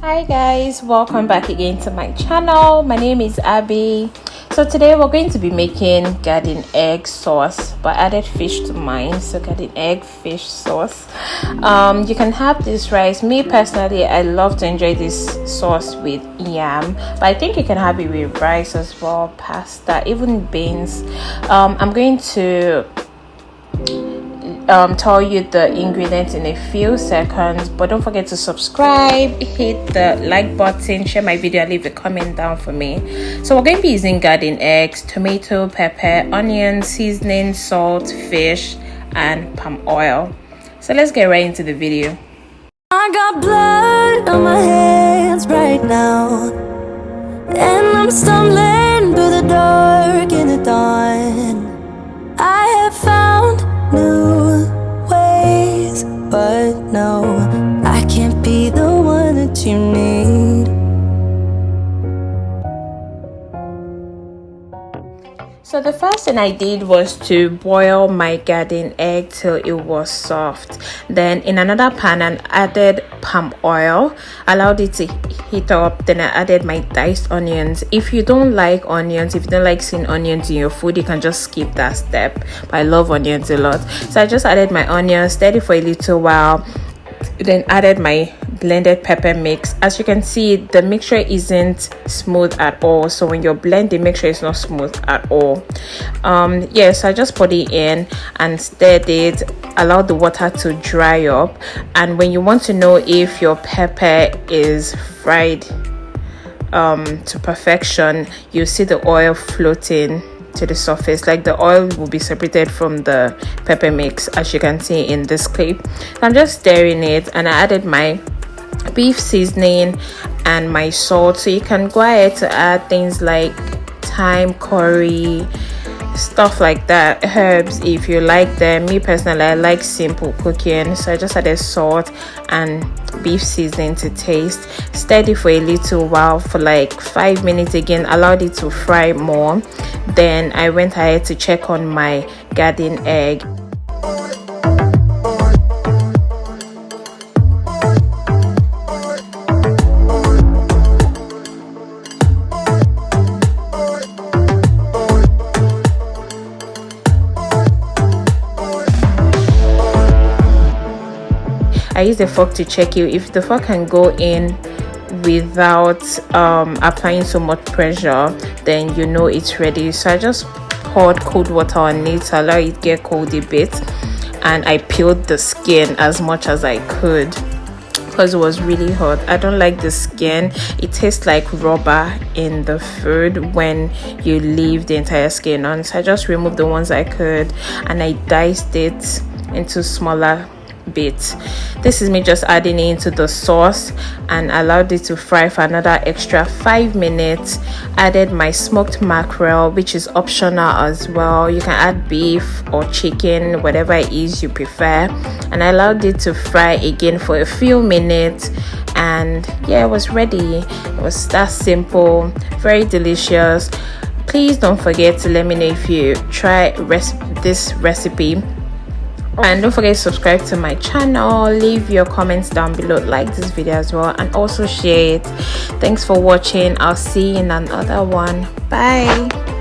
Hi guys, welcome back again to my channel. My name is Abby. So today we're going to be making garden egg sauce, but I added fish to mine, so garden egg fish sauce. You can have this rice. Me personally, I love to enjoy this sauce with yam, but I think you can have it with rice as well, pasta, even beans. I'm going to tell you the ingredients in a few seconds, but don't forget to subscribe, hit the like button, share my video, and leave a comment down for me. So we're going to be using garden eggs, tomato, pepper, onion, seasoning, salt, fish, and palm oil. So let's get right into the video. I got blood on my hands right now, and I'm stumbling through the dark in the dawn. I have found new ways, but no, I can't be the one that you need. So the first thing I did was to boil my garden egg till it was soft. Then in another pan I added palm oil, allowed it to heat up. Then I added my diced onions. If you don't like onions, if you don't like seeing onions in your food, you can just skip that step, but I love onions a lot. So I just added my onions, stirred it for a little while, then added my blended pepper mix. As you can see, the mixture isn't smooth at all, so when you're blending, make sure it's not smooth at all. Yes, I just put it in and stirred it, allowed the water to dry up. And when you want to know if your pepper is fried to perfection, you see the oil floating to the surface, like the oil will be separated from the pepper mix, as you can see in this clip. I'm just stirring it, and I added my beef seasoning and my salt. So you can go ahead to add things like thyme, curry, stuff like that, herbs if you like them. Me personally, I like simple cooking, so I just added salt and beef seasoning to taste. Stirred it for a little while, for like 5 minutes again, allowed it to fry more. Then I went ahead to check on my garden egg. I use the fork to check it. If the fork can go in without applying so much pressure, then you know it's ready. So I just poured cold water on it to allow it to get cold a bit, and I peeled the skin as much as I could because it was really hot. I don't like the skin. It tastes like rubber in the food when you leave the entire skin on. So I just removed the ones I could, and I diced it into smaller bits. This is me just adding it into the sauce and allowed it to fry for another extra 5 minutes. Added my smoked mackerel, which is optional as well. You can add beef or chicken, whatever it is you prefer, and I allowed it to fry again for a few minutes, and yeah, it was ready. It was that simple, very delicious. Please don't forget to let me know if you try this recipe. And don't forget to subscribe to my channel, leave your comments down below, like this video as well, and also share it. Thanks for watching. I'll see you in another one. Bye.